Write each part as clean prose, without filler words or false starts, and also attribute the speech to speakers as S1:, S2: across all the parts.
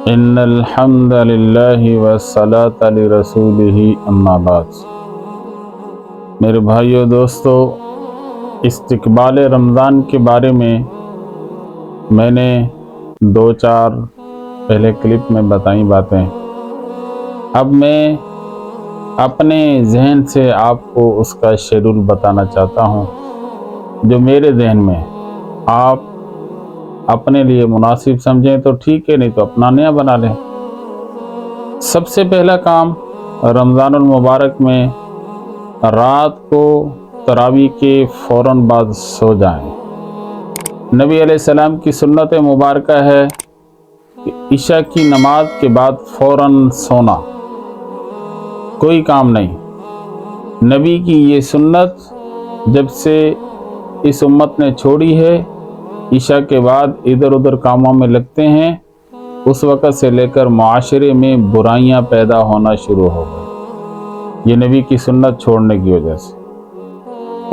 S1: ان الحمد للہ والصلاۃ لرسولہ اما بعد۔ میرے بھائیو دوستو، استقبال رمضان کے بارے میں نے دو چار پہلے کلپ میں بتائیں باتیں۔ اب میں اپنے ذہن سے آپ کو اس کا شیڈول بتانا چاہتا ہوں جو میرے ذہن میں آپ اپنے لیے مناسب سمجھیں تو ٹھیک ہے، نہیں تو اپنا نیا بنا لیں۔ سب سے پہلا کام، رمضان المبارک میں رات کو تراویح کے فوراً بعد سو جائیں۔ نبی علیہ السلام کی سنت مبارکہ ہے کہ عشاء کی نماز کے بعد فوراً سونا، کوئی کام نہیں۔ نبی کی یہ سنت جب سے اس امت نے چھوڑی ہے، عشاء کے بعد ادھر ادھر کاموں میں لگتے ہیں، اس وقت سے لے کر معاشرے میں برائیاں پیدا ہونا شروع ہو گئی، یہ نبی کی سنت چھوڑنے کی وجہ سے۔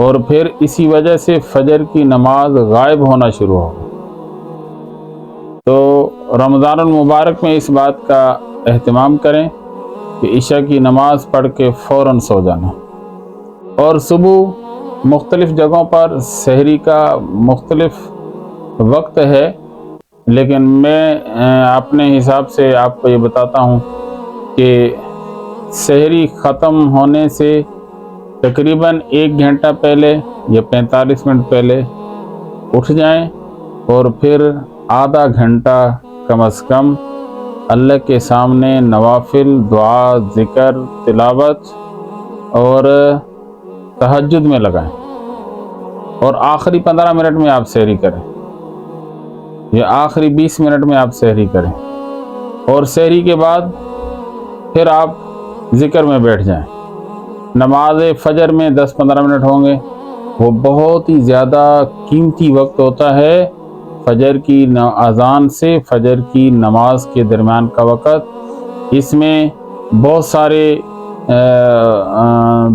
S1: اور پھر اسی وجہ سے فجر کی نماز غائب ہونا شروع ہو گئی۔ تو رمضان المبارک میں اس بات کا اہتمام کریں کہ عشاء کی نماز پڑھ کے فوراً سو جانا۔ اور صبح مختلف جگہوں پر سحری کا مختلف وقت ہے، لیکن میں اپنے حساب سے آپ کو یہ بتاتا ہوں کہ سحری ختم ہونے سے تقریباً 1 گھنٹہ پہلے یا 45 منٹ پہلے اٹھ جائیں، اور پھر آدھا گھنٹہ کم از کم اللہ کے سامنے نوافل، دعا، ذکر، تلاوت اور تہجد میں لگائیں، اور آخری 15 منٹ میں آپ سحری کریں یا آخری 20 منٹ میں آپ سحری کریں، اور سحری کے بعد پھر آپ ذکر میں بیٹھ جائیں۔ نماز فجر میں 10-15 منٹ ہوں گے، وہ بہت ہی زیادہ قیمتی وقت ہوتا ہے۔ فجر کی اذان سے فجر کی نماز کے درمیان کا وقت، اس میں بہت سارے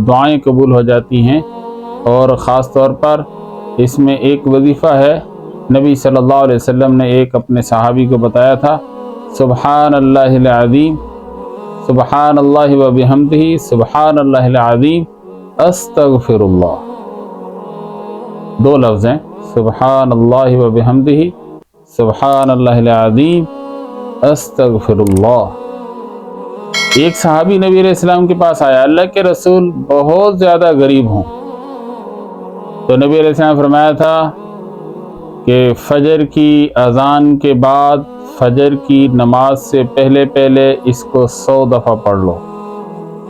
S1: دعائیں قبول ہو جاتی ہیں، اور خاص طور پر اس میں ایک وظیفہ ہے۔ نبی صلی اللہ علیہ وسلم نے ایک اپنے صحابی کو بتایا تھا، سبحان اللہ العظیم، سبحان اللہ و بحمدہ، سبحان اللہ العظیم، استغفر اللہ۔ 2 لفظ ہیں، سبحان اللہ و بحمدہ، سبحان اللہ العظیم، استغفر اللہ۔ ایک صحابی نبی علیہ السلام کے پاس آیا، اللہ کے رسول بہت زیادہ غریب ہوں، تو نبی علیہ السلام نے فرمایا تھا کہ فجر کی اذان کے بعد فجر کی نماز سے پہلے پہلے اس کو 100 دفعہ پڑھ لو۔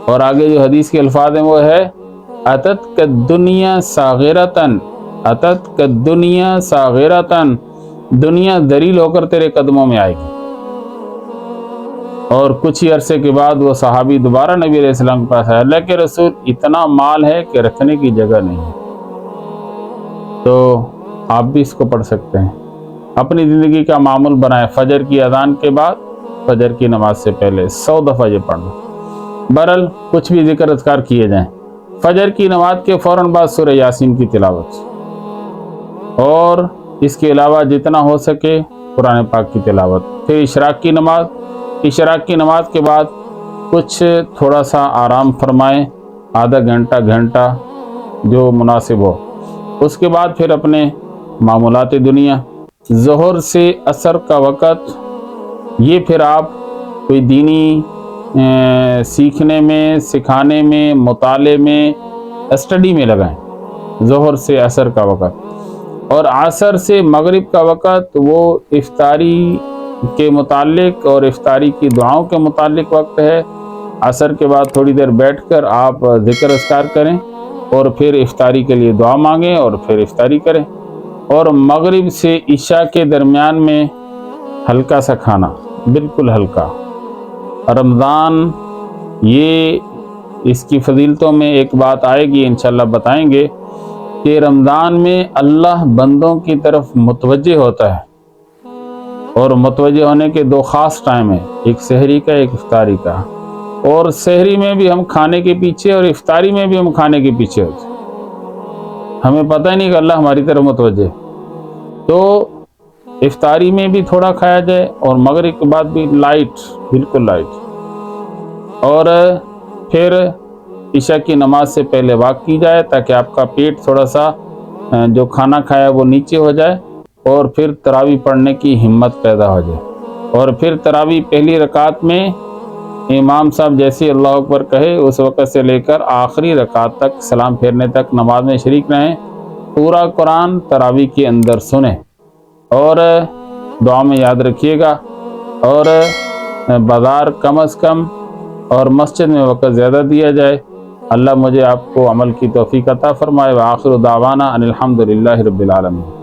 S1: اور آگے جو حدیث کے الفاظ ہیں وہ ہے، اتت الدنیا صاغرتن، اتت الدنیا صاغرتن، دنیا ذلیل ہو کر تیرے قدموں میں آئے گی۔ اور کچھ ہی عرصے کے بعد وہ صحابی دوبارہ نبی علیہ السلام کے پاس آیا، اللہ کے رسول اتنا مال ہے کہ رکھنے کی جگہ نہیں ہے۔ تو آپ بھی اس کو پڑھ سکتے ہیں، اپنی زندگی کا معمول بنائیں، فجر کی اذان کے بعد فجر کی نماز سے پہلے 100 دفعہ یہ پڑھنا۔ بہرحال کچھ بھی ذکر اذکار کیے جائیں۔ فجر کی نماز کے فوراً بعد سورہ یاسین کی تلاوت، اور اس کے علاوہ جتنا ہو سکے قرآن پاک کی تلاوت۔ پھر اشراق کی نماز، اشراق کی نماز کے بعد کچھ تھوڑا سا آرام فرمائیں، آدھا گھنٹہ جو مناسب ہو۔ اس کے بعد پھر اپنے معمولات دنیا، ظہر سے عصر کا وقت، یہ پھر آپ کوئی دینی سیکھنے میں، سکھانے میں، مطالعے میں، اسٹڈی میں لگائیں، ظہر سے عصر کا وقت۔ اور عصر سے مغرب کا وقت وہ افطاری کے متعلق اور افطاری کی دعاؤں کے متعلق وقت ہے۔ عصر کے بعد تھوڑی دیر بیٹھ کر آپ ذکر اذکار کریں، اور پھر افطاری کے لیے دعا مانگیں، اور پھر افطاری کریں۔ اور مغرب سے عشاء کے درمیان میں ہلکا سا کھانا، بالکل ہلکا۔ رمضان، یہ اس کی فضیلتوں میں ایک بات آئے گی انشاءاللہ بتائیں گے کہ رمضان میں اللہ بندوں کی طرف متوجہ ہوتا ہے، اور متوجہ ہونے کے 2 خاص ٹائم ہیں، ایک سحری کا، ایک افطاری کا۔ اور سحری میں بھی ہم کھانے کے پیچھے، اور افطاری میں بھی ہم کھانے کے پیچھے ہوتے ہیں، ہمیں پتہ ہی نہیں کہ اللہ ہماری طرف متوجہ۔ تو افطاری میں بھی تھوڑا کھایا جائے اور مغرب کے بعد بھی لائٹ، بالکل لائٹ، اور پھر عشاء کی نماز سے پہلے واک کی جائے تاکہ آپ کا پیٹ تھوڑا سا جو کھانا کھایا وہ نیچے ہو جائے اور پھر تراویح پڑھنے کی ہمت پیدا ہو جائے۔ اور پھر تراویح پہلی رکعت میں امام صاحب جیسے اللہ اکبر کہے اس وقت سے لے کر آخری رکعت تک سلام پھیرنے تک نماز میں شریک رہیں، پورا قرآن تراویح کے اندر سنیں اور دعا میں یاد رکھیے گا، اور بازار کم از کم اور مسجد میں وقت زیادہ دیا جائے۔ اللہ مجھے آپ کو عمل کی توفیق عطا فرمائے۔ وآخر دعوانا ان الحمد للہ رب العالمین۔